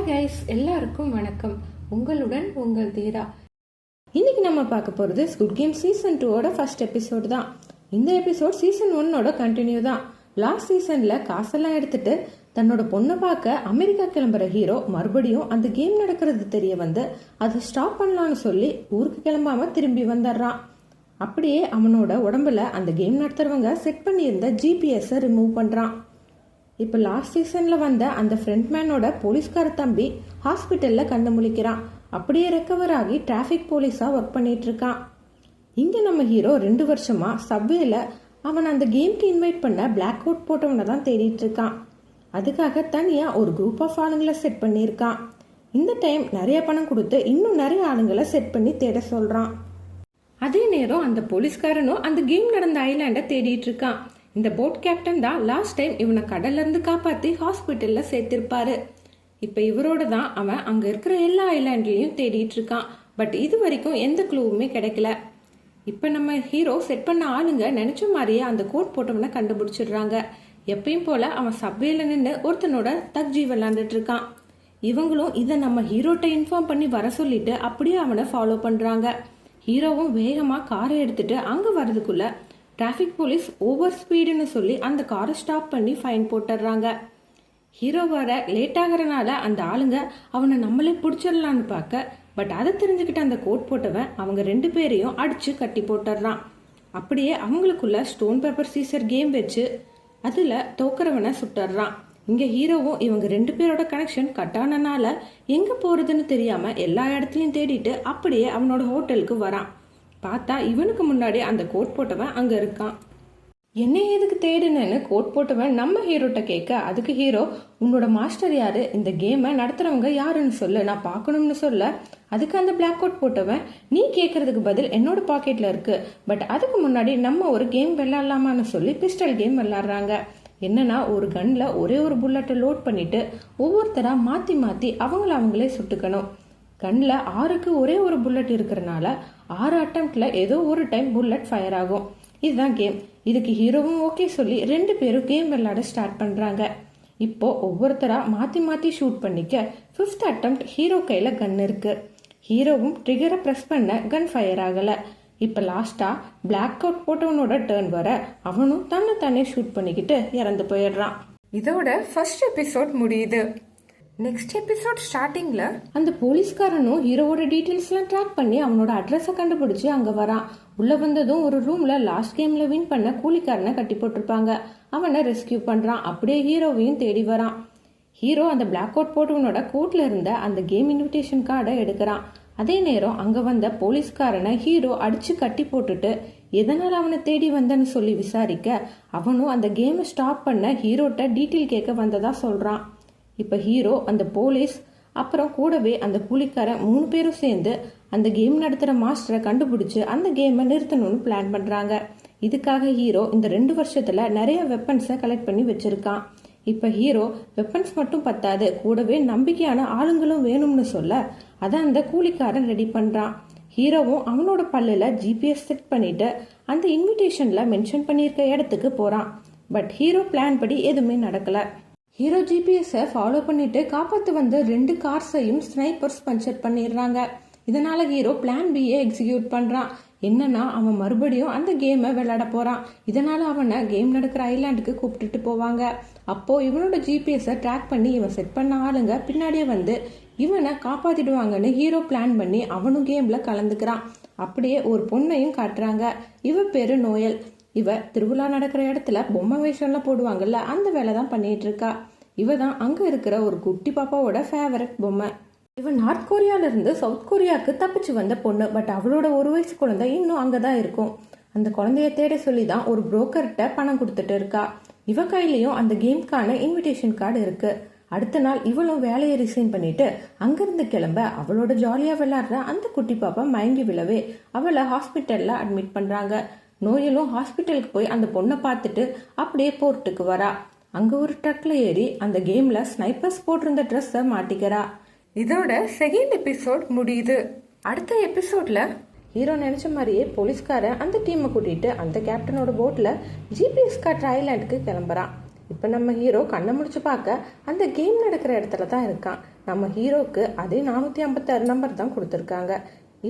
Hi guys, எல்லாருக்கும் வணக்கம். உங்களுடன் உங்கள் தீரா. இன்னைக்கு நம்ம பார்க்க போகிறது ஸ்குட் கேம் சீசன் 2ஓட ஃபர்ஸ்ட் எபிசோடு தான். இந்த எபிசோட் சீசன் 1ஓட கண்டினியூ தான். லாஸ்ட் சீசனில் காசெல்லாம் எடுத்துட்டு தன்னோட பொண்ணை பார்க்க அமெரிக்கா கிளம்புற ஹீரோ மறுபடியும் அந்த கேம் நடக்கிறது தெரிய வந்து அதை ஸ்டாப் பண்ணலான்னு சொல்லி ஊருக்கு கிளம்பாம திரும்பி வந்துடுறான். அப்படியே அவனோட உடம்புல அந்த கேம் நடத்துறவங்க செட் பண்ணியிருந்த ஜிபிஎஸ்ஸை ரிமூவ் பண்ணுறான். இப்போ லாஸ்ட் சீசனில் வந்த அந்த ஃப்ரண்ட்மேனோட போலீஸ்கார தம்பி ஹாஸ்பிட்டலில் கண்டு முழிக்கிறான். அப்படியே ரெக்கவர் ஆகி டிராஃபிக் போலீஸாக ஒர்க் பண்ணிட்டு இருக்கான். இங்கே நம்ம ஹீரோ 2 வருஷமா சப்வேல அவன் அந்த கேம்க்கு இன்வைட் பண்ண பிளாக் கோட் போட்டவனை தான் தேடிட்டு இருக்கான். அதுக்காக தனியாக ஒரு குரூப் ஆஃப் ஆளுங்களை செட் பண்ணியிருக்கான். இந்த டைம் நிறைய பணம் கொடுத்து இன்னும் நிறைய ஆளுங்களை செட் பண்ணி தேட சொல்கிறான். அதே நேரம் அந்த போலீஸ்காரனும் அந்த கேம் நடந்த ஐலாண்டை தேடிட்டு இருக்கான். இந்த போட் கேப்டன் தான் லாஸ்ட் டைம் இவனை கடல்ல இருந்து காப்பாற்றி ஹாஸ்பிட்டலில் சேர்த்திருப்பாரு. இப்போ இவரோட தான் அவன் அங்கே இருக்கிற எல்லா ஐலாண்ட்லையும் தேடிட்டு இருக்கான். பட் இது வரைக்கும் எந்த க்ளூவுமே கிடைக்கல. இப்போ நம்ம ஹீரோ செட் பண்ண ஆளுங்க நினைச்ச மாதிரியே அந்த கோட் போட்டவனை கண்டுபிடிச்சிடுறாங்க. எப்பயும் போல அவன் சப்வேல நின்று ஒருத்தனோட தக்ஜி விளாண்டுட்டு இருக்கான். இவங்களும் இதை நம்ம ஹீரோட்ட இன்ஃபார்ம் பண்ணி வர சொல்லிட்டு அப்படியே அவனை ஃபாலோ பண்ணுறாங்க. ஹீரோவும் வேகமாக காரை எடுத்துட்டு அங்கே வரதுக்குள்ள டிராஃபிக் போலீஸ் ஓவர் ஸ்பீடுன்னு சொல்லி அந்த காரை ஸ்டாப் பண்ணி ஃபைன் போட்டுடுறாங்க. ஹீரோ வர லேட் ஆகிறனால அந்த ஆளுங்க அவனை நம்மளே பிடிச்சிடலான்னு பார்க்க, பட் அதை தெரிஞ்சுக்கிட்ட அந்த கோட் போட்டவன் அவங்க 2 பேரையும் அடிச்சு கட்டி போட்டுடுறான். அப்படியே அவங்களுக்குள்ள ஸ்டோன் பேப்பர் சீசர் கேம் வச்சு அதில் தோக்குறவனை சுட்டுறான். இங்கே ஹீரோவும் இவங்க 2 பேரோட கனெக்ஷன் கட் ஆனனால எங்கே போகிறதுன்னு தெரியாமல் எல்லா இடத்துலையும் தேடிட்டு அப்படியே அவனோட ஹோட்டலுக்கு வரான். பார்த்தா இவனுக்கு முன்னாடி அந்த கோட் போட்டவன் அங்கே இருக்கான். என்ன எதுக்கு தேடுனேன்னு கோட் போட்டவன் நம்ம ஹீரோட்ட கேட்க, அதுக்கு ஹீரோ உன்னோட மாஸ்டர் யாரு, இந்த கேமை நடத்துறவங்க யாருன்னு சொல்லு, நான் பார்க்கணும்னு சொல்ல, அதுக்கு அந்த பிளாக் கோட் போட்டவன் நீ கேட்கறதுக்கு பதில் என்னோட பாக்கெட்ல இருக்கு, பட் அதுக்கு முன்னாடி நம்ம ஒரு கேம் விளையாடலாமான்னு சொல்லி பிஸ்டல் கேம் விளையாடுறாங்க. என்னன்னா ஒரு கன்ல ஒரே ஒரு புல்லட்டை லோட் பண்ணிட்டு ஒவ்வொருத்தரா மாத்தி மாத்தி அவங்களே சுட்டுக்கணும். கன்ல 6க்கு ஒரே ஒரு புல்லட் இருக்கிறனால 6 அட்டம்ப்ட்ல ஏதோ ஒரு டைம் புல்லட் ஃபயர் ஆகும். இதுதான் கேம். இதுக்கு ஹீரோவும் ஓகே சொல்லி 2 பேரும் கேம் விளையாட ஸ்டார்ட் பண்றாங்க. இப்போ ஒவ்வொருத்தரா மாத்தி மாத்தி ஷூட் பண்ணிக்க 5th அட்டம்ப்ட் ஹீரோ கையில கன் இருக்கு. ஹீரோவும் ட்ரிகரை பிரஸ் பண்ண கன் ஃபயர் ஆகல. இப்போ லாஸ்டா பிளாக் அவுட் போட்டவனோட டர்ன் வர அவனும் தன்னை ஷூட் பண்ணிக்கிட்டு இறந்து போயிடுறான். இதோட ஃபர்ஸ்ட் எபிசோட் முடியுது. நெக்ஸ்ட் எபிசோட் ஸ்டார்டிங்ல அந்த போலீஸ்காரனும் ஹீரோவோட டீட்டெயில்ஸ்லாம் ட்ராக் பண்ணி அவனோட அட்ரஸை கண்டுபிடிச்சு அங்க வரான். உள்ள வந்ததும் ஒரு ரூம்ல லாஸ்ட் கேம்ல வின் பண்ண கூலிக்காரனை கட்டி போட்டிருப்பாங்க. அவனை ரெஸ்கியூ பண்றான். அப்படியே ஹீரோவையும் தேடி வரான். ஹீரோ அந்த பிளாக் அவுட் போட்டவனோட கோட்ல இருந்த அந்த கேம் இன்விடேஷன் கார்டை எடுக்கிறான். அதே நேரம் அங்க வந்த போலீஸ்காரனை ஹீரோ அடிச்சு கட்டி போட்டுட்டு எதனால அவனை தேடி வந்தன்னு சொல்லி விசாரிக்க, அவனும் அந்த கேமை ஸ்டாப் பண்ண ஹீரோட்ட டீட்டெயில் கேட்க வந்ததா சொல்றான். இப்போ ஹீரோ அந்த போலீஸ் அப்புறம் கூடவே அந்த கூலிக்காரன் 3 பேரும் சேர்ந்து அந்த கேம் நடத்துகிற மாஸ்டரை கண்டுபிடிச்சு அந்த கேமை நிறுத்தணும்னு பிளான் பண்ணுறாங்க. இதுக்காக ஹீரோ இந்த 2 வருஷத்தில் நிறைய வெப்பன்ஸை கலெக்ட் பண்ணி வச்சுருக்கான். இப்போ ஹீரோ வெப்பன்ஸ் மட்டும் பத்தாது, கூடவே நம்பிக்கையான ஆளுங்களும் வேணும்னு சொல்ல அதை அந்த கூலிக்காரன் ரெடி பண்ணுறான். ஹீரோவும் அவனோட பல்லில் ஜிபிஎஸ் செட் பண்ணிட்டு அந்த இன்விடேஷனில் மென்ஷன் பண்ணியிருக்க இடத்துக்கு போகிறான். பட் ஹீரோ பிளான் படி எதுவுமே நடக்கலை. ஹீரோ ஜிபிஎஸ்ஸை ஃபாலோ பண்ணிட்டு காப்பாற்ற வந்த 2 கார்ஸையும் ஸ்னைப்பர்ஸ் பஞ்சர் பண்ணிடுறாங்க. இதனால ஹீரோ பிளான் பியை எக்ஸிக்யூட் பண்ணுறான். என்னன்னா அவன் மறுபடியும் அந்த கேமை விளையாட போகிறான். இதனால அவனை கேம் நடக்கிற ஐலாண்டுக்கு கூப்பிட்டுட்டு போவாங்க. அப்போ இவனோட ஜிபிஎஸ்ஸை ட்ராக் பண்ணி இவன் செட் பண்ண ஆளுங்க பின்னாடியே வந்து இவனை காப்பாத்திடுவாங்கன்னு ஹீரோ பிளான் பண்ணி அவனும் கேம்ல கலந்துக்கிறான். அப்படியே ஒரு பொண்ணையும் காட்டுறாங்க. இவ பேரு நோயல். இவ திருவிழா நடக்கிற இடத்துல பொம்மை வேஷம்லாம் போடுவாங்கல்ல, அந்த வேலை தான் பண்ணிட்டு இருக்கா. இவ தான் அங்க இருக்கிற ஒரு குட்டி பாப்பாவோட ஃபேவரட் பொம்மை. இவ நார்த் கொரியால இருந்து சவுத் கொரியாவுக்கு தப்பிச்சு வந்த பொண்ணு. பட் அவளோட 1 வயசு குழந்தை இன்னும் அங்கதான் இருக்கும். அந்த குழந்தைய தேட சொல்லி தான் ஒரு புரோக்கர்கிட்ட பணம் கொடுத்துட்டு இருக்கா. இவ கையிலயும் அந்த கேம்க்கான இன்விடேஷன் கார்டு இருக்கு. அடுத்த நாள் இவளும் வேலையை ரிசைன் பண்ணிட்டு அங்கிருந்து கிளம்ப அவளோட ஜாலியா விளையாடுற அந்த குட்டி பாப்பா மயங்கி விழவே அவளை ஹாஸ்பிட்டல்ல அட்மிட் பண்றாங்க. நோயலும் ஹாஸ்பிட்டலுக்கு போய் அந்த பொண்ணை பார்த்துட்டு அப்படியே போர்ட்டுக்கு வரா. அங்க ஒரு ட்ரக்ல ஏறி அந்த கேம்ல ஸ்னைப்பர்ஸ் போட்டிருந்த ட்ரெஸ்ஸை மாட்டிக்கிறா. இதோட செகண்ட் எபிசோட் முடியுது. அடுத்த எபிசோட்ல ஹீரோ நினைச்ச மாதிரியே போலீஸ்காரன் அந்த டீமை கூட்டிட்டு அந்த கேப்டனோட போட்ல ஜிபிஎஸ் காட்டுற ஐலாண்டுக்கு கிளம்புறான். இப்போ நம்ம ஹீரோ கண்ணை முடிச்சு பார்க்க அந்த கேம் நடக்கிற இடத்துல தான் இருக்கான். நம்ம ஹீரோக்கு அதே 456 நம்பர் தான் கொடுத்துருக்காங்க.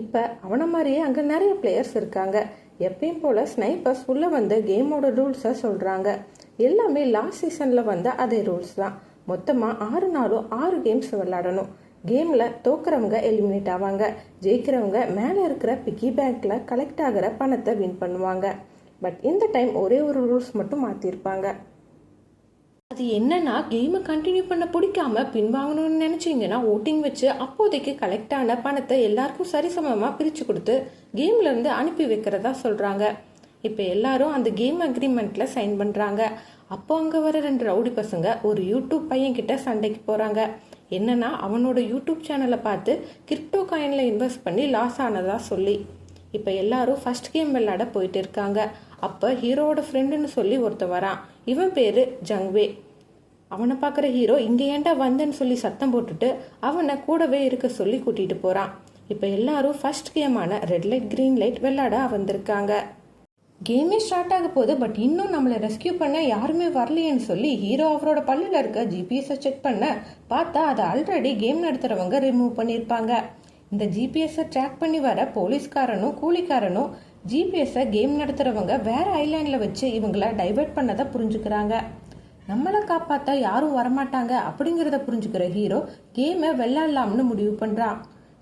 இப்போ அவனை மாதிரியே அங்கே நிறைய பிளேயர்ஸ் இருக்காங்க. எப்பயும் போல் ஸ்னைப்பர்ஸ் உள்ளே வந்து கேமோட ரூல்ஸை சொல்கிறாங்க. எல்லாமே லாஸ்ட் சீசனில் வந்த அதே ரூல்ஸ் தான். மொத்தமாக 6 நாளும் 6 கேம்ஸ் விளையாடணும். கேமில் தோக்குறவங்க எலிமினேட் ஆவாங்க. ஜெயிக்கிறவங்க மேலே இருக்கிற பிக்கி பேங்க்கில் கலெக்ட் ஆகிற பணத்தை வின் பண்ணுவாங்க. பட் இந்த டைம் ஒரே ஒரு ரூல்ஸ் மட்டும் மாற்றிருப்பாங்க. அது என்னன்னா, கேமை கண்டினியூ பண்ண பிடிக்காம பின்வாங்கணும்னு நினைச்சீங்கன்னா ஓட்டிங் வச்சு அப்போதைக்கு கலெக்ட் ஆன பணத்தை எல்லாருக்கும் சரிசமமாக பிரித்து கொடுத்து கேம்ல இருந்து அனுப்பி வைக்கிறதா சொல்றாங்க. இப்போ எல்லாரும் அந்த கேம் அக்ரிமெண்ட்ல சைன் பண்றாங்க. அப்போ அங்கே வர 2 ரவுடி பசங்க ஒரு யூடியூப் பையன் கிட்ட சண்டைக்கு போறாங்க. என்னன்னா, அவனோட யூடியூப் சேனலை பார்த்து கிரிப்டோ காயின்ல இன்வெஸ்ட் பண்ணி லாஸ் ஆனதா சொல்லி. இப்போ எல்லாரும் ஃபர்ஸ்ட் கேம் விளையாட போயிட்டு இருக்காங்க. அப்போ ஹீரோவோட ஃப்ரெண்டுன்னு சொல்லி ஒருத்தன் வரான். இவன் பேரு ஜங்வே. அவனை பார்க்குற ஹீரோ இங்கே ஏன்டா வந்தேன்னு சொல்லி சத்தம் போட்டுட்டு அவனை கூடவே இருக்க சொல்லி கூட்டிட்டு போறான். இப்போ எல்லாரும் ஃபர்ஸ்ட் கேமான ரெட் லைட் கிரீன் லைட் விளையாட வந்திருக்காங்க. கேமே ஸ்டார்ட் ஆக போகுது. பட் இன்னும் நம்மளை ரெஸ்கியூ பண்ண யாருமே வரலையேன்னு சொல்லி ஹீரோ அவரோட பல்லில் இருக்க ஜிபிஎஸை செக் பண்ண பார்த்தா அதை ஆல்ரெடி கேம் நடத்துறவங்க ரிமூவ் பண்ணியிருப்பாங்க. இந்த ஜிபிஎஸை ட்ராக் பண்ணி வர போலீஸ்காரனும் கூலிக்காரனும் ஜிபிஎஸை கேம் நடத்துறவங்க வேற ஐலாண்டில் வச்சு இவங்கள டைவர்ட் பண்ணதை புரிஞ்சுக்கிறாங்க. நம்மளை காப்பாற்ற யாரும் வரமாட்டாங்க அப்படிங்கிறத புரிஞ்சுக்கிற ஹீரோ கேமை விளையாடலாம்னு முடிவு பண்ணுறான்.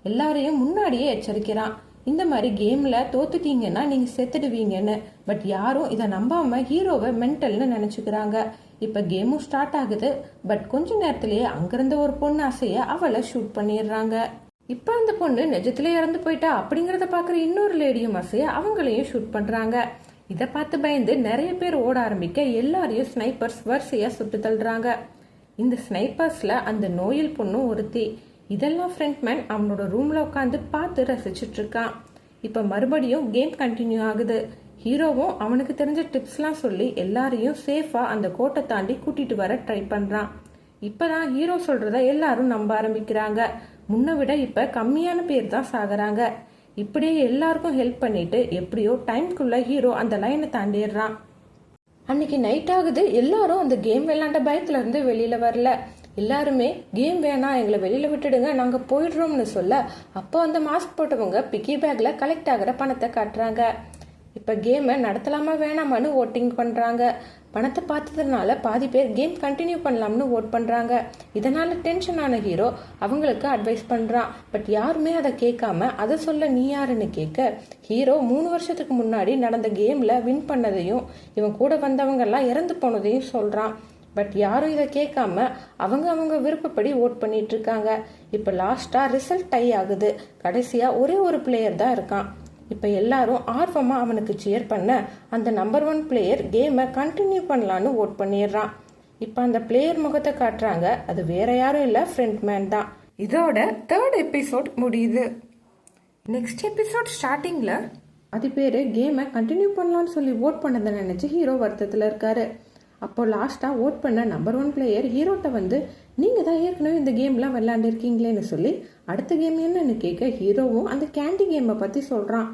எல்லாரையும் முன்னாடியே எச்சரிக்கிறான். இந்த மாதிரி கேமில் தோத்துட்டீங்கன்னா நீங்கள் செத்துடுவீங்கன்னு. பட் யாரும் இதை நம்பாம ஹீரோவை மென்டல்னு நினச்சிக்கிறாங்க. இப்போ கேமும் ஸ்டார்ட் ஆகுது. பட் கொஞ்ச நேரத்திலேயே அங்கிருந்த ஒரு பொண்ணு அசைய அவளை ஷூட் பண்ணிடுறாங்க. இப்போ அந்த பொண்ணு நிஜத்திலே இறந்து போயிட்டா அப்படிங்கிறத பார்க்குற இன்னொரு லேடியும் அசைய அவங்களையும் ஷூட் பண்ணுறாங்க. இதை பார்த்து பயந்து நிறைய பேர் ஓட ஆரம்பிக்க எல்லாரையும் ஸ்னைப்பர்ஸ் வரிசையாக சுட்டு தள்ளுறாங்க. இந்த ஸ்னைப்பர்ஸில் அந்த நோயில் பொண்ணும் ஒருத்தி. இதெல்லாம் ஃப்ரண்ட்மேன் அவனோட ரூமில் உட்காந்து பார்த்து ரசிச்சுட்டு இருக்கான். இப்போ மறுபடியும் கேம் கண்டினியூ ஆகுது. ஹீரோவும் அவனுக்கு தெரிஞ்ச டிப்ஸ்லாம் சொல்லி எல்லாரையும் சேஃபாக அந்த கோட்டை தாண்டி கூட்டிட்டு வர ட்ரை பண்ணுறான். இப்போதான் ஹீரோ சொல்கிறத எல்லாரும் நம்ப ஆரம்பிக்கிறாங்க. முன்னை விட இப்போ கம்மியான பேர் தான் சாகுறாங்க. இப்படியே எல்லாருக்கும் ஹெல்ப் பண்ணிட்டு எப்படியோ டைம்குள்ள ஹீரோ அந்த லைனை தாண்டிடுறான். அன்னைக்கு நைட் ஆகுது. எல்லாரும் அந்த கேம் விளையாண்ட பயத்துல இருந்து வெளியில வரல. எல்லாருமே கேம் வேணாம், எங்களை வெளியில விட்டுடுங்க, நாங்க போயிடுறோம்னு சொல்ல அப்போ அந்த மாஸ்க் போட்டவங்க பிக்கி பேக்ல கலெக்ட் ஆகிற பணத்தை காட்டுறாங்க. இப்போ கேமை நடத்தலாமா வேணாமான்னு ஓட்டிங் பண்ணுறாங்க. பணத்தை பார்த்ததுனால பாதி பேர் கேம் கண்டினியூ பண்ணலாம்னு ஓட் பண்ணுறாங்க. இதனால் டென்ஷன் ஆன ஹீரோ அவங்களுக்கு அட்வைஸ் பண்ணுறான். பட் யாருமே அதை கேட்காம அதை சொல்ல நீ யாருன்னு கேட்க ஹீரோ 3 வருஷத்துக்கு முன்னாடி நடந்த கேமில் வின் பண்ணதையும் இவன் கூட வந்தவங்கெல்லாம் இறந்து போனதையும் சொல்கிறான். பட் யாரும் இதை கேட்காம அவங்க விருப்பப்படி ஓட் பண்ணிட்டு இருக்காங்க. இப்போ லாஸ்ட்டாக ரிசல்ட் டை ஆகுது. கடைசியாக ஒரே ஒரு பிளேயர் தான் இருக்கான். இப்போ எல்லாரும் ஆர்வமாக அவனுக்கு சியர் பண்ண அந்த நம்பர் 1 பிளேயர் கேமை கண்டினியூ பண்ணலான்னு ஓட் பண்ணிடுறான். இப்போ அந்த பிளேயர் முகத்தை காட்டுறாங்க. அது வேற யாரும் இல்லை, ஃப்ரண்ட்மேன் தான். இதோட 3rd எபிசோட் முடியுது. நெக்ஸ்ட் எபிசோட் ஸ்டார்டிங்கில் அது பேர் கேமை கண்டினியூ பண்ணலான்னு சொல்லி ஓட் பண்ணதை நினச்சி ஹீரோ வருத்தத்தில் இருக்காரு. அப்போ லாஸ்ட்டாக ஓட் பண்ண நம்பர் 1 பிளேயர் ஹீரோட்ட வந்து நீங்கள் தான் ஏற்கனவே இந்த கேம்லாம் விளையாண்டுருக்கீங்களேன்னு சொல்லி அடுத்த கேம் என்னன்னு கேட்க ஹீரோவும் அந்த கேண்டி கேமை பற்றி சொல்கிறான்.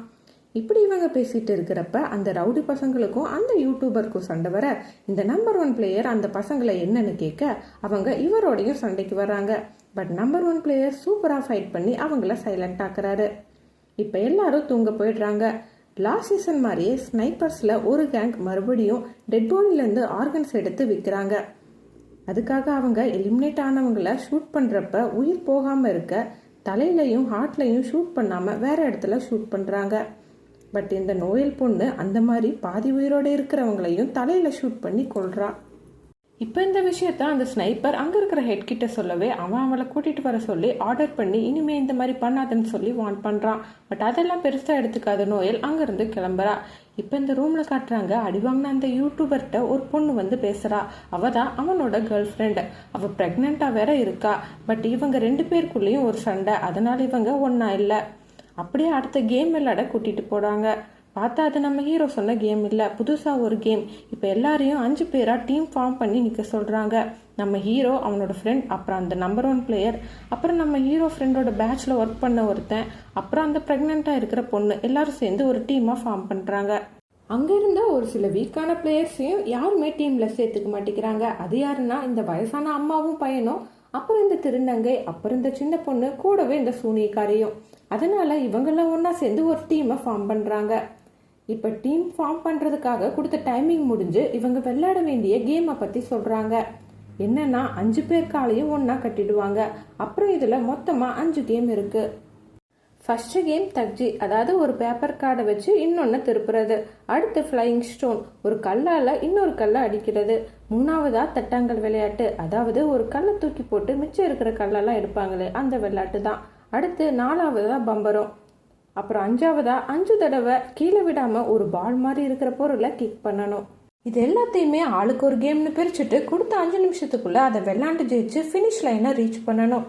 இப்படி இவங்க பேசிட்டு இருக்கிறப்ப அந்த ரவுடி பசங்களுக்கும் அந்த யூடியூபருக்கும் சண்டை வர இந்த நம்பர் 1 பிளேயர் அந்த பசங்களை என்னன்னு கேட்க அவங்க இவரோடையும் சண்டைக்கு வராங்க. பட் நம்பர் 1 பிளேயர் சூப்பராக ஃபைட் பண்ணி அவங்கள சைலண்ட் ஆக்குறாரு. இப்போ எல்லாரும் தூங்க போயிடுறாங்க. லாஸ்ட் சீசன் மாதிரியே ஸ்னைப்பர்ஸில் ஒரு கேங் மறுபடியும் டெட் பாடியிலேருந்து ஆர்கன்ஸ் எடுத்து விற்கிறாங்க. அதுக்காக அவங்க எலிமினேட் ஆனவங்களை ஷூட் பண்ணுறப்ப உயிர் போகாமல் இருக்க தலையிலையும் ஹார்ட்லையும் ஷூட் பண்ணாமல் வேற இடத்துல ஷூட் பண்ணுறாங்க. பட் இந்த நோயல் பொண்ணு அந்த மாதிரி பாதி உயிரோடு இருக்கிறவங்களையும் தலையில் ஷூட் பண்ணி கொள்றா. இப்போ இந்த விஷயத்த அந்த ஸ்னைப்பர் அங்கே இருக்கிற ஹெட் கிட்ட சொல்லவே அவளை கூட்டிகிட்டு வர சொல்லி ஆர்டர் பண்ணி இனிமே இந்த மாதிரி பண்ணாதுன்னு சொல்லி வார்ன் பண்ணுறான். பட் அதெல்லாம் பெருசாக எடுத்துக்காத நோயல் அங்கேருந்து கிளம்புறா. இப்போ இந்த ரூமில் காட்டுறாங்க அடிவாங்கின அந்த யூடியூபர்கிட்ட ஒரு பொண்ணு வந்து பேசுகிறா. அவள் தான் அவனோட கேர்ள் ஃப்ரெண்டு. அவள் ப்ரெக்னெண்ட்டாக வேற இருக்கா. பட் இவங்க 2 பேருக்குள்ளேயும் ஒரு சண்டை. அதனால் இவங்க ஒன்றா இல்லை. அப்படியே அடுத்த கேம் விளையாட கூட்டிகிட்டு போகிறாங்க. பார்த்தா அது நம்ம ஹீரோ சொன்ன கேம் இல்லை, புதுசாக ஒரு கேம். இப்போ எல்லாரையும் 5 பேராக டீம் ஃபார்ம் பண்ணி நிற்க சொல்கிறாங்க. நம்ம ஹீரோ, அவனோட ஃப்ரெண்ட், அப்புறம் அந்த நம்பர் 1 பிளேயர், அப்புறம் நம்ம ஹீரோ ஃப்ரெண்டோட பேட்சில் ஒர்க் பண்ண ஒருத்தன், அப்புறம் அந்த ப்ரெக்னெண்ட்டாக இருக்கிற பொண்ணு, எல்லாரும் சேர்ந்து ஒரு டீமாக ஃபார்ம் பண்ணுறாங்க. அங்கே இருந்த ஒரு சில வீக்கான பிளேயர்ஸையும் யாருமே டீமில் சேர்த்துக்க மாட்டேங்கிறாங்க. அது யாருன்னா இந்த வயசான அம்மாவும் பையனும், அப்புறம் இந்த திருநங்கை, அப்புறம் இந்த சின்ன பொண்ணு, கூடவே இந்த சூனியக்காரையும். அதனால இவங்கெல்லாம் ஒன்றா சேர்ந்து ஒரு டீமை ஃபார்ம் பண்ணுறாங்க. இப்போ டீம் ஃபார்ம் பண்ணுறதுக்காக கொடுத்த டைமிங் முடிஞ்சு இவங்க விளையாட வேண்டிய கேமை பற்றி சொல்கிறாங்க. என்னன்னா 5 பேர் காலையும் ஒன்றா கட்டிடுவாங்க. அப்புறம் இதில் மொத்தமாக 5 கேம் இருக்குது. ஃபர்ஸ்ட் கேம் தக்ஜி, அதாவது ஒரு பேப்பர் கார்டை வச்சு இன்னொன்று திருப்புறது. அடுத்து ஃப்ளையிங் ஸ்டோன், ஒரு கல்லால் இன்னொரு கல்லை அடிக்கிறது. மூணாவதா தட்டாங்கல் விளையாட்டு, அதாவது ஒரு கல்லை தூக்கி போட்டு மிச்சம் இருக்கிற கல்லெல்லாம் எடுப்பாங்களே அந்த விளையாட்டு தான். அடுத்து 4வதா பம்பரம். அப்புறம் 5வதா 5 தடவை கீழே விடாமல் ஒரு பால் மாதிரி இருக்கிற பொருளை கிக் பண்ணணும். இது எல்லாத்தையுமே ஆளுக்கு ஒரு கேம்னு பிரிச்சுட்டு கொடுத்த 5 நிமிஷத்துக்குள்ள அதை விளையாண்டு ஜெயிச்சு ஃபினிஷ் லைனை ரீச் பண்ணணும்.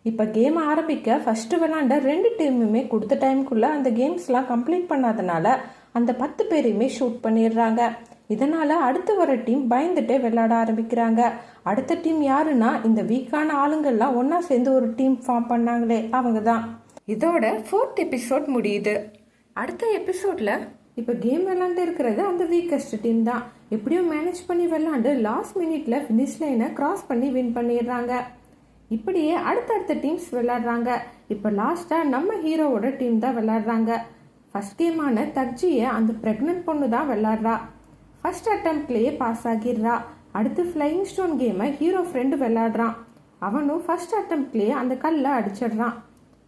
இப்போ கேம் ஆரம்பிக்க ஃபர்ஸ்ட் விளையாண்ட 2 டீமுமே கொடுத்த டைமுக்குள்ள அந்த கேம்ஸ்லாம் கம்ப்ளீட் பண்ணாதனால அந்த 10 பேரையுமே ஷூட் பண்ணிடுறாங்க. இதனால அடுத்து வர டீம் பயந்துட்டே விளையாட ஆரம்பிக்கிறாங்க. அடுத்த டீம் யாருன்னா இந்த வீக்கான ஆளுங்கள்லாம் ஒன்னா சேர்ந்து ஒரு டீம் ஃபார்ம் பண்ணாங்களே அவங்க தான். இதோட 4th எபிசோட் முடியுது. அடுத்த எபிசோட்ல இப்போ கேம் விளையாண்டு இருக்கிறது அந்த வீக்கஸ்ட் டீம் தான். எப்படியும் மேனேஜ் பண்ணி விளையாண்டு லாஸ்ட் மினிட்ல ஃபினிஷ் லைனை கிராஸ் பண்ணி வின் பண்ணிடுறாங்க. இப்படியே அடுத்தடுத்த டீம்ஸ் விளையாடுறாங்க. இப்போ லாஸ்டா நம்ம ஹீரோவோட டீம் தான் விளையாடுறாங்க. ஃபர்ஸ்ட் கேமான தக்ஜியை அந்த பிரெக்னன்ட் பொண்ணு தான் விளையாடுறா. First அட்டம்ப்ட்லேயே pass ஆகிடுறா. அடுத்து ஃப்ளையிங் ஸ்டோன் கேமை ஹீரோ ஃப்ரெண்டு விளையாடுறான். அவனும் ஃபர்ஸ்ட் அட்டம்ப்ட்லேயே அந்த கல்லை அடிச்சிடுறான்.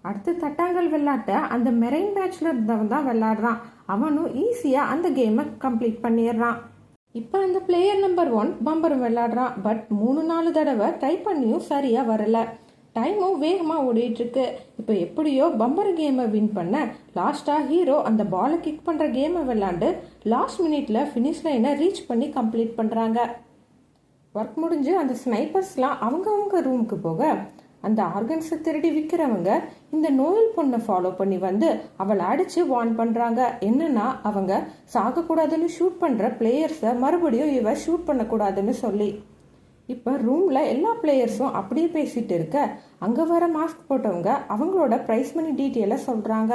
அடுத்து தட்டாங்கல் விளையாட்ட அந்த மெரைன் பேட்ச்ல இருந்தவன் தான் விளையாடுறான். அவனும் ஈஸியாக அந்த கேமை கம்ப்ளீட் பண்ணிடுறான். இப்போ அந்த பிளேயர் நம்பர் 1 பம்பரம் விளையாடுறான். பட் 3-4 தடவை ட்ரை பண்ணியும் சரியாக வரல. டைமும் வேகமாக ஓடிட்டு இருக்கு. இப்போ எப்படியோ பம்பர் கேமை வின் பண்ண லாஸ்ட்டாக ஹீரோ அந்த பாலை கிக் பண்ணுற கேமை விளையாண்டு லாஸ்ட் மினிட்ல ஃபினிஷ் லைனை ரீச் பண்ணி கம்ப்ளீட் பண்ணுறாங்க. ஒர்க் முடிஞ்சு அந்த ஸ்னைப்பர்ஸ்லாம் அவங்க ரூமுக்கு போக அந்த ஆர்கன்ஸை திருடி விற்கிறவங்க இந்த நோயல் பொண்ணை ஃபாலோ பண்ணி வந்து அவளை அடிச்சு வார்ன் பண்றாங்க. என்னன்னா அவங்க சாகக்கூடாதுன்னு ஷூட் பண்ற பிளேயர்ஸை மறுபடியும் இவ ஷூட் பண்ணக்கூடாதுன்னு சொல்லி. இப்போ ரூம்ல எல்லா பிளேயர்ஸும் அப்படியே பேசிட்டு இருக்க அங்க வர மாஸ்க் போட்டவங்க அவங்களோட பிரைஸ் மணி டீட்டெயிலை சொல்றாங்க.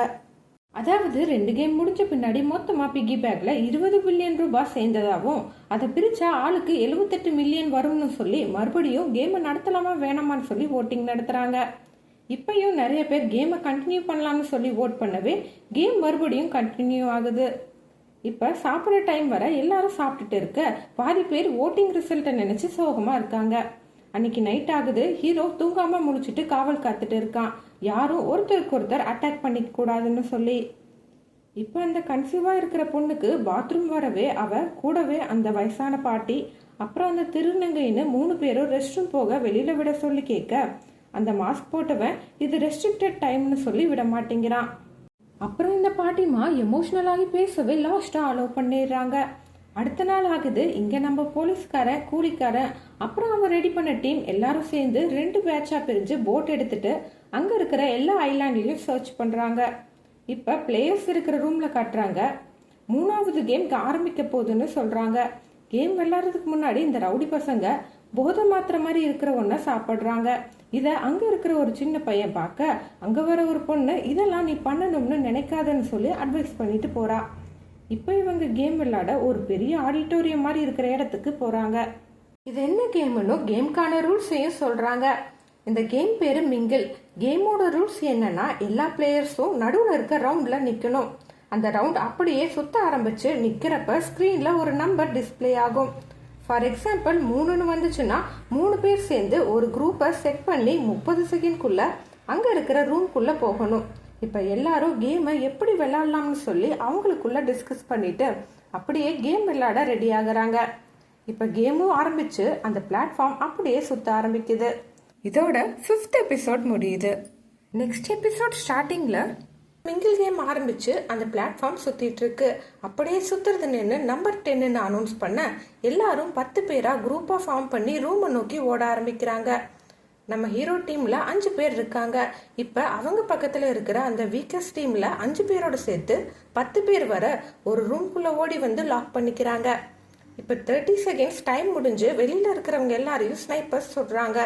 அதாவது 2 கேம் முடிஞ்ச பின்னாடி மொத்தமா பிக்கி பேக்ல 20 பில்லியன் ரூபாய் சேர்ந்ததாகவும் அதை பிரிச்சா ஆளுக்கு 78 மில்லியன் வரும்னு சொல்லி மறுபடியும் கேமை நடத்தலாமா வேணாமான்னு சொல்லி ஓட்டிங் நடத்துறாங்க. இப்பயும் நிறைய பேர் கேமை கண்டினியூ பண்ணலாம்னு சொல்லி ஓட் பண்ணவே கேம் மறுபடியும் கண்டினியூ ஆகுது. இப்ப சாப்பிட்ற டைம் வர எல்லாரும் சாப்பிட்டுட்டு இருக்க பாதி பேர் ஓட்டிங் ரிசல்ட்டை நினைச்சு சோகமா இருக்காங்க. அன்னைக்கு நைட் ஆகுது. ஹீரோ தூங்காம முடிச்சுட்டு காவல் காத்துட்டு இருக்கான். யாரும் ஒருத்தருக்கு ஒருத்தர் அட்டாக் பண்ணிக்க கூடாதுன்னு சொல்லி. இப்போ அந்த கன்சீவா இருக்கிற பொண்ணுக்கு பாத்ரூம் வரவே அவ கூடவே அந்த வயசான பாட்டி அப்புறம் அந்த திருநங்கைன்னு 3 பேரும் ரெஸ்ட் ரூம் போக வெளியில விட சொல்லி கேட்க அந்த மாஸ்க் போட்டவன் இது ரெஸ்ட்ரிக்டட் டைம்னு சொல்லி விட மாட்டேங்கிறான். அப்புறம் இந்த பாட்டிமா எமோஷனலாகி பேசவே லாஸ்டா அலோவ் பண்ணிடுறாங்க. அடுத்த நாள் ஆகுது. இங்க நம்ம போலீஸ்காரன், கூலிக்காரன், அப்புறம் அவன் ரெடி பண்ண டீம் எல்லாரும் சேர்ந்து 2 பேட்சா பிரிஞ்சு போட் எடுத்துட்டு அங்க இருக்கிற எல்லா ஐலாண்ட்லயும் சர்ச் பண்றாங்க. இப்ப பிளேயர்ஸ் இருக்கிற ரூம்ல காட்டுறாங்க. 3வது கேம் ஆரம்பிக்க போகுதுன்னு சொல்றாங்க. கேம் விளையாடுறதுக்கு முன்னாடி இந்த ரவுடி பசங்க போதை மாத்திர மாதிரி இருக்கிற ஒன்ன சாப்பிடுறாங்க. இத அங்க இருக்கிற ஒரு சின்ன பையன் பார்க்க அங்க வர ஒரு பொண்ணு இதெல்லாம் நீ பண்ணணும்னு நினைக்காதன்னு சொல்லி அட்வைஸ் பண்ணிட்டு போறா. இப்போ இவங்க கேம் விளையாட ஒரு பெரிய ஆடிட்டோரியம் மாதிரி இருக்கிற இடத்துக்கு போறாங்க. இது என்ன கேம்னு கேம்கான ரூல்ஸையும் சொல்றாங்க. இந்த கேம் பேரு மிங்கிள். கேமோட ரூல்ஸ் என்னன்னா எல்லா பிளேயர்ஸும் நடுவில் இருக்க ரவுண்ட்ல நிக்கணும். அந்த ரவுண்ட் அப்படியே சுத்த ஆரம்பிச்சு நிக்கிறப்ப ஸ்கிரீன்ல ஒரு நம்பர் டிஸ்பிளே ஆகும். ஃபார் எக்ஸாம்பிள் 3ன்னு வந்துச்சுன்னா 3 பேர் சேர்ந்து ஒரு குரூப்பை செட் பண்ணி 30 செகண்ட்குள்ள அங்க இருக்கிற ரூம்குள்ள போகணும். இப்போ எல்லாரும் கேமை எப்படி விளையாடலாம்னு சொல்லி அவங்களுக்குள்ள டிஸ்கஸ் பண்ணிட்டு அப்படியே கேம் விளையாட ரெடி ஆகுறாங்க. இப்போ கேமும் ஆரம்பிச்சு அந்த பிளாட்ஃபார்ம் அப்படியே சுத்த ஆரம்பிக்குது. இதோட 5th எபிசோட் முடியுது. நெக்ஸ்ட் எபிசோட் ஸ்டார்டிங்ல மிங்கிள் கேம் ஆரம்பிச்சு அந்த பிளாட்ஃபார்ம் சுத்திட்டு இருக்கு. அப்படியே சுத்துறது நின்று நம்பர் 10ன்னு அனௌன்ஸ் பண்ண எல்லாரும் 10 பேரா குரூப்பா ஃபார்ம் பண்ணி ரூமை நோக்கி ஓட ஆரம்பிக்கிறாங்க. நம்ம ஹீரோ டீம்ல 5 பேர் இருக்காங்க. இப்ப அவங்க பக்கத்துல இருக்கிற அந்த வீக்கஸ்ட் டீம்ல 5 பேரோட சேர்த்து 10 பேர் வர ஒரு ரூம்குள்ள ஓடி வந்து லாக் பண்ணிக்கிறாங்க. இப்ப 30 செகண்ட்ஸ் டைம் முடிஞ்சு வெளியில இருக்கிறவங்க எல்லாரையும் ஸ்னைப்பர்ஸ் சொல்றாங்க.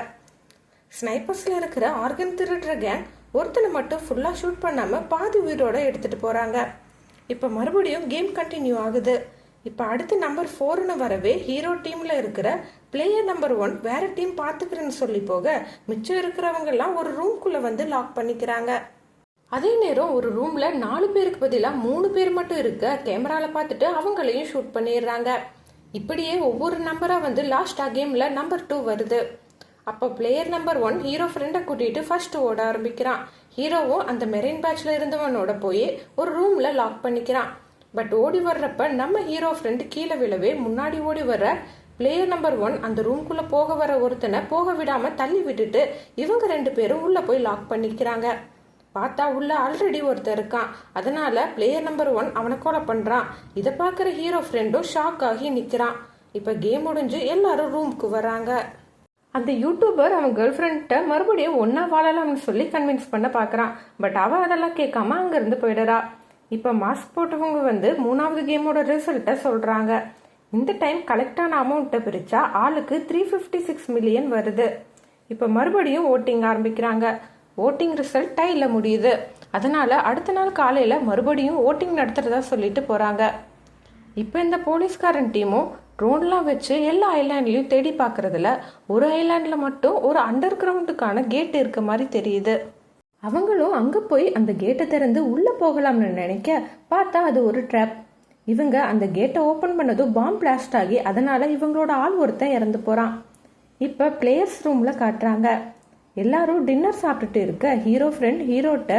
ஸ்னைப்பர்ஸ்ல இருக்கிற ஆர்கன் திருடுற கேங் ஒருத்தனை மட்டும் ஃபுல்லா ஷூட் பண்ணாம பாதி உயிரோட எடுத்துட்டு போறாங்க. இப்ப மறுபடியும் கேம் கண்டினியூ ஆகுது. இப்போ அடுத்து நம்பர் 4ன்னு வரவே ஹீரோ டீமில் இருக்கிற பிளேயர் நம்பர் 1 வேற டீம் பார்த்துக்கிறேன்னு சொல்லி போக மிச்சம் இருக்கிறவங்க எல்லாம் ஒரு ரூம்குள்ளே வந்து லாக் பண்ணிக்கிறாங்க. அதே நேரம் ஒரு ரூம்ல 4 பேருக்கு பதிலாக 3 பேர் மட்டும் இருக்க கேமரால பார்த்துட்டு அவங்களையும் ஷூட் பண்ணிடுறாங்க. இப்படியே ஒவ்வொரு நம்பரா வந்து லாஸ்டா கேம்ல நம்பர் 2 வருது. அப்போ பிளேயர் நம்பர் 1 ஹீரோ ஃப்ரெண்டை கூட்டிட்டு ஃபர்ஸ்ட் ஓட ஆரம்பிக்கிறான். ஹீரோவும் அந்த மெரைன் பேட்ச்ல இருந்தவனோட போய் ஒரு ரூம்ல லாக் பண்ணிக்கிறான். பட் ஓடி வர்றப்ப நம்ம ஹீரோ ஃப்ரெண்டு கீழே விழவே முன்னாடி ஓடி வர்ற பிளேயர் நம்பர் 1 அந்த ரூம்குள்ள போக வர ஒருத்தனை போக விடாம தள்ளி விட்டுட்டு இவங்க 2 பேரும் உள்ள போய் லாக் பண்ணிக்கிறாங்க. பார்த்தா உள்ள ஆல்ரெடி ஒருத்தர் இருக்கான். அதனால பிளேயர் நம்பர் 1 அவனை கொலை பண்றான். இதை பார்க்குற ஹீரோ ஃப்ரெண்டும் ஷாக் ஆகி நிற்கிறான். இப்போ கேம் முடிஞ்சு எல்லாரும் ரூமுக்கு வராங்க. அந்த யூடியூபர் அவன் கேர்ள் ஃப்ரெண்ட்ட மறுபடியும் ஒன்னா வாழலாம்னு சொல்லி கன்வின்ஸ் பண்ண பார்க்குறான். பட் அவன் அதெல்லாம் கேட்காம அங்கேருந்து போயிடுறா. இப்போ மாஸ்க் போட்டவங்க வந்து 3வது கேமோட ரிசல்ட்டை சொல்கிறாங்க. இந்த டைம் கலெக்டான அமௌண்ட்டை பிரித்தா ஆளுக்கு 356 மில்லியன் வருது. இப்போ மறுபடியும் ஓட்டிங் ஆரம்பிக்கிறாங்க. ஓட்டிங் ரிசல்ட் டையில் முடியுது. அதனால் அடுத்த நாள் காலையில் மறுபடியும் ஓட்டிங் நடத்துகிறதா சொல்லிட்டு போகிறாங்க. இப்போ இந்த போலீஸ்காரன் டீமும் ட்ரோன்லாம் வச்சு எல்லா ஐலாண்ட்லையும் தேடி பார்க்குறதுல ஒரு ஐலாண்டில் மட்டும் ஒரு அண்டர் கிரவுண்டுக்கான கேட் இருக்க மாதிரி தெரியுது. அவங்களும் அங்கே போய் அந்த கேட்டை திறந்து உள்ளே போகலாம்னு நினைக்க பார்த்தா அது ஒரு ட்ராப். இவங்க அந்த கேட்டை ஓப்பன் பண்ணதும் பாம் பிளாஸ்ட் ஆகி அதனால் இவங்களோட ஆள் ஒருத்தன் இறந்து போகிறான். இப்போ பிளேயர்ஸ் ரூமில் காட்டுறாங்க. எல்லாரும் டின்னர் சாப்பிட்டுட்டு இருக்க ஹீரோ ஃப்ரெண்ட் ஹீரோட்ட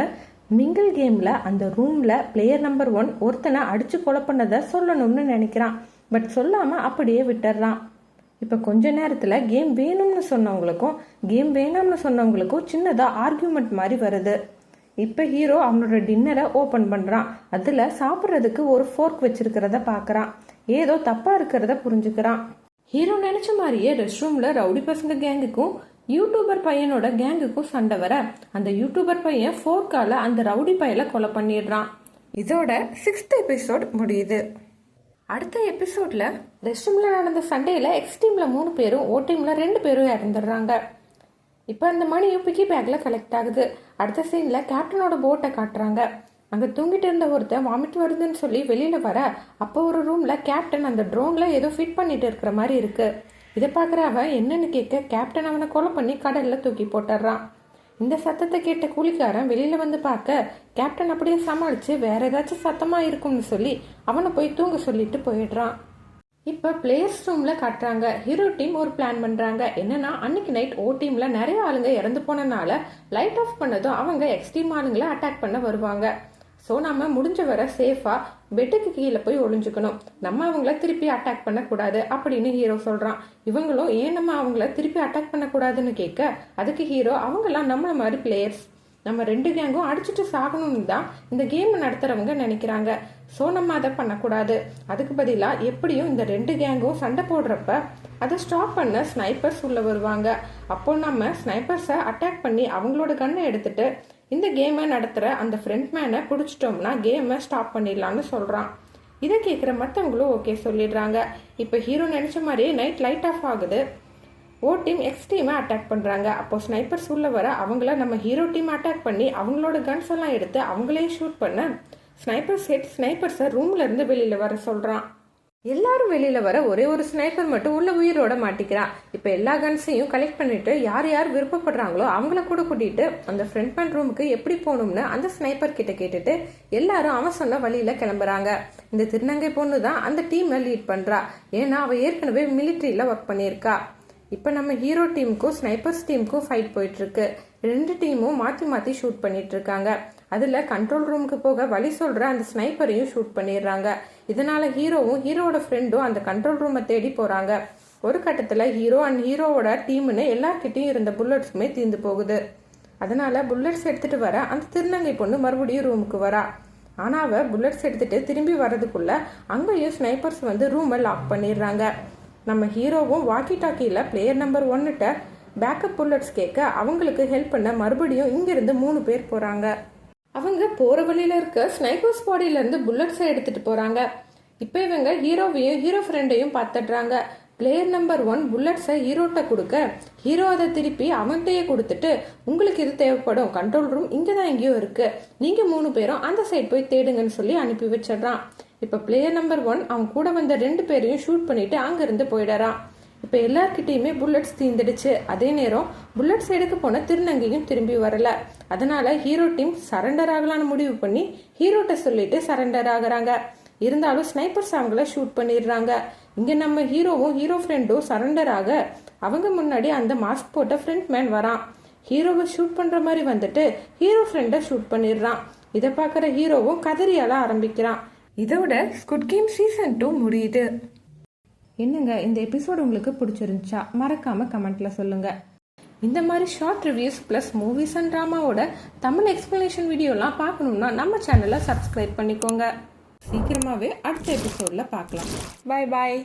மிங்கிள் கேமில் அந்த ரூமில் பிளேயர் நம்பர் 1 ஒருத்தனை அடித்து கொலை பண்ணதை சொல்லணும்னு நினைக்கிறான். பட் சொல்லாமல் அப்படியே விட்டுறான். இப்போ கொஞ்ச நேரத்தில் கேம் வேணும்னு சொன்னவங்களுக்கும் கேம் வேணாம்னு சொன்னவங்களுக்கும் சின்னதாக ஆர்கியூமெண்ட் மாதிரி வருது. இப்போ ஹீரோ அவனோட டின்னரை ஓப்பன் பண்ணுறான். அதில் சாப்பிட்றதுக்கு ஒரு ஃபோர்க் வச்சிருக்கிறத பார்க்குறான். ஏதோ தப்பாக இருக்கிறத புரிஞ்சுக்கிறான். ஹீரோ நினச்ச மாதிரியே ரெஸ்ட் ரூமில் ரவுடி பசங்க கேங்குக்கும் யூடியூபர் பையனோட கேங்குக்கும் சண்டை வர அந்த யூடியூபர் பையன் ஃபோர்க்கால அந்த ரவுடி பையலை கொலை பண்ணிடுறான். இதோட 6th எபிசோட் முடியுது. அடுத்த எபிசோட்ல ரெஸ்ட் ரூம்ல நடந்த சண்டையில எக்ஸ் டீம்ல 3 பேரும் ஓ டீம்ல 2 பேரும் இறந்துடுறாங்க. இப்போ அந்த மணியும் பிக்கி பேக்ல கலெக்ட் ஆகுது. அடுத்த சீன்ல கேப்டனோட போட்டை காட்டுறாங்க. அங்கே தூங்கிட்டு இருந்த ஒருத்தன் வாமிட் வருதுன்னு சொல்லி வெளியில வர அப்போ ஒரு ரூம்ல கேப்டன் அந்த ட்ரோன்ல ஏதோ ஃபிட் பண்ணிட்டு இருக்கிற மாதிரி இருக்கு. இதை பார்க்குற அவன் என்னன்னு கேட்க கேப்டன் அவனை கொலை பண்ணி கடல்ல தூக்கி போட்டுடுறான். இந்த சத்தத்தை கேட்ட கூலிக்காரன் வெளியில வந்து பார்க்க கேப்டன் அப்படியே சமாளிச்சு வேற ஏதாச்சும் சத்தமா இருக்கும்னு சொல்லி அவனை போய் தூங்க சொல்லிட்டு போயிடுறான். இப்போ பிளேயர்ஸ் ரூம்ல காட்டுறாங்க. ஹீரோ டீம் ஒரு பிளான் பண்றாங்க. என்னன்னா அன்னைக்கு நைட் ஓ டீம்ல நிறைய ஆளுங்க இறந்து போனனால லைட் ஆஃப் பண்ணதும் அவங்க எக்ஸ் டீம் ஆளுங்களை அட்டாக் பண்ண வருவாங்க. ஸோ நம்ம முடிஞ்ச வர சேஃபாக பெட்டுக்கு கீழே போய் ஒளிஞ்சுக்கணும். நம்ம அவங்கள திருப்பி அட்டாக் பண்ணக்கூடாது அப்படின்னு ஹீரோ சொல்கிறான். இவங்களும் ஏன் நம்ம அவங்கள திருப்பி அட்டாக் பண்ணக்கூடாதுன்னு கேட்க அதுக்கு ஹீரோ அவங்களாம் நம்மள மாதிரி பிளேயர்ஸ், நம்ம 2 கேங்கும் அடிச்சுட்டு சாகணும்னு தான் இந்த கேம் நடத்துகிறவங்க நினைக்கிறாங்க. ஸோ நம்ம அதை பண்ணக்கூடாது. அதுக்கு பதிலாக எப்படியும் இந்த 2 கேங்கும் சண்டை போடுறப்ப அதை ஸ்டாப் பண்ண ஸ்னைப்பர்ஸ் உள்ள வருவாங்க. அப்போ நம்ம ஸ்னைப்பர்ஸை அட்டாக் பண்ணி அவங்களோட கண்ணை எடுத்துட்டு இந்த கேமை நடத்துகிற அந்த ஃப்ரண்ட் மேனை பிடிச்சிட்டோம்னா கேமை ஸ்டாப் பண்ணிடலான்னு சொல்கிறான். இதை கேட்குற மற்றவங்களும் ஓகே சொல்லிடுறாங்க. இப்போ ஹீரோ நினச்ச மாதிரியே நைட் லைட் ஆஃப் ஆகுது. ஓ டீம் எக்ஸ் டீமை அட்டாக் பண்ணுறாங்க. அப்போ ஸ்னைப்பர்ஸ் உள்ள வர அவங்கள நம்ம ஹீரோ டீம் அட்டாக் பண்ணி அவங்களோட கன்ஸ் எல்லாம் எடுத்து அவங்களையும் ஷூட் பண்ண ஸ்னைப்பர்ஸை ரூம்ல இருந்து வெளியில வர சொல்றான். எல்லாரும் வெளியில வர ஒரே ஒரு ஸ்னைப்பர் மட்டும் உள்ள உயிரோட மாட்டிக்கிறான். இப்போ எல்லா கன்ஸையும் கலெக்ட் பண்ணிட்டு யார் யார் விருப்பப்படுறாங்களோ அவங்கள கூட கூட்டிட்டு அந்த ஃப்ரண்ட் மேன் ரூமுக்கு எப்படி போகணும்னு அந்த ஸ்னைப்பர் கிட்ட கேட்டுட்டு எல்லாரும் அவன் சொன்ன வழியில கிளம்புறாங்க. இந்த திருநங்கை பொண்ணு தான் அந்த டீமை லீட் பண்றா. ஏன்னா அவ ஏற்கனவே மிலிட்ரியில ஒர்க் பண்ணியிருக்கா. இப்போ நம்ம ஹீரோ டீமுக்கும் ஸ்னைப்பர்ஸ் டீமுக்கும் ஃபைட் போயிட்டு இருக்கு. 2 டீமும் மாற்றி மாற்றி ஷூட் பண்ணிட்டு இருக்காங்க. அதில் கண்ட்ரோல் ரூமுக்கு போக வழி சொல்கிற அந்த ஸ்னைப்பரையும் ஷூட் பண்ணிடுறாங்க. இதனால ஹீரோவும் ஹீரோவோட ஃப்ரெண்டும் அந்த கண்ட்ரோல் ரூமை தேடி போகிறாங்க. ஒரு கட்டத்தில் ஹீரோ அண்ட் ஹீரோவோட டீம்னு எல்லார்கிட்டையும் இருந்த புல்லட்ஸுமே தீர்ந்து போகுது. அதனால புல்லட்ஸ் எடுத்துட்டு வர அந்த திருநங்கை பொண்ணு மறுபடியும் ரூமுக்கு வரா. ஆனால் அவள் புல்லட்ஸ் எடுத்துட்டு திரும்பி வர்றதுக்குள்ள அங்கேயும் ஸ்னைப்பர்ஸ் வந்து ரூமை லாக் பண்ணிடுறாங்க. நம்ம ஹீரோவும் வாக்கி டாக்கியில் பிளேயர் நம்பர் 1ட்ட பேக்கப் புல்லட்ஸ் கேட்க அவங்களுக்கு ஹெல்ப் பண்ண மறுபடியும் இங்கிருந்து 3 பேர் போகிறாங்க. அவங்க போகிற வழியில் இருக்க ஸ்னைப்பர்ஸ் பாடியிலேருந்து புல்லட்ஸை எடுத்துகிட்டு போகிறாங்க. இப்போ இவங்க ஹீரோவையும் ஹீரோ ஃப்ரெண்டையும் பார்த்துடுறாங்க. பிளேயர் நம்பர் 1 புல்லட்ஸை ஹீரோட்ட கொடுக்க ஹீரோ அதை திருப்பி அவன்கிட்டயே கொடுத்துட்டு உங்களுக்கு இது தேவைப்படும், கண்ட்ரோல் ரூம் இங்கே தான் எங்கேயோ இருக்குது, நீங்கள் 3 பேரும் அந்த சைட் போய் தேடுங்கன்னு சொல்லி அனுப்பி வச்சிடுறான். இப்போ பிளேயர் நம்பர் 1 அவன் கூட வந்த 2 பேரையும் ஷூட் பண்ணிட்டு அங்கிருந்து போயிடறான். இப்போ எல்லார்கிட்டயுமே புல்லட்ஸ் தீந்துடுச்சு. அதே நேரம் புல்லட்ஸ் எடுக்க போன திருநங்கையும் திரும்பி வரல. அதனால ஹீரோ டீம் சரண்டர் ஆகலான்னு முடிவு பண்ணி ஹீரோட்ட சொல்லிட்டு சரண்டர் ஆகுறாங்க. இருந்தாலும் ஸ்னைப்பர்ஸ் அவங்கள ஷூட் பண்ணிடுறாங்க. இங்க நம்ம ஹீரோவும் ஹீரோ ஃப்ரெண்டும் சரண்டர் ஆக அவங்க முன்னாடி அந்த மாஸ்க் போட்ட ஃப்ரெண்ட் மேன் வரான். ஹீரோவை ஷூட் பண்ற மாதிரி வந்துட்டு ஹீரோ ஃப்ரெண்டை ஷூட் பண்ணிடுறான். இதை பார்க்குற ஹீரோவும் கதறியால ஆரம்பிக்கிறான். இதோட ஸ்குட் கேம் சீசன் 2 முடியுது. என்னங்க இந்த எபிசோடு உங்களுக்கு பிடிச்சிருந்துச்சா மறக்காம கமெண்ட்ல சொல்லுங்க. இந்த மாதிரி short reviews plus movies and ட்ராமாவோட தமிழ் எக்ஸ்பிளனேஷன் வீடியோலாம் பார்க்கணும்னா நம்ம சேனலை சப்ஸ்கிரைப் பண்ணிக்கோங்க. சீக்கிரமாகவே அடுத்த எபிசோடில் பார்க்கலாம். பாய் பாய்.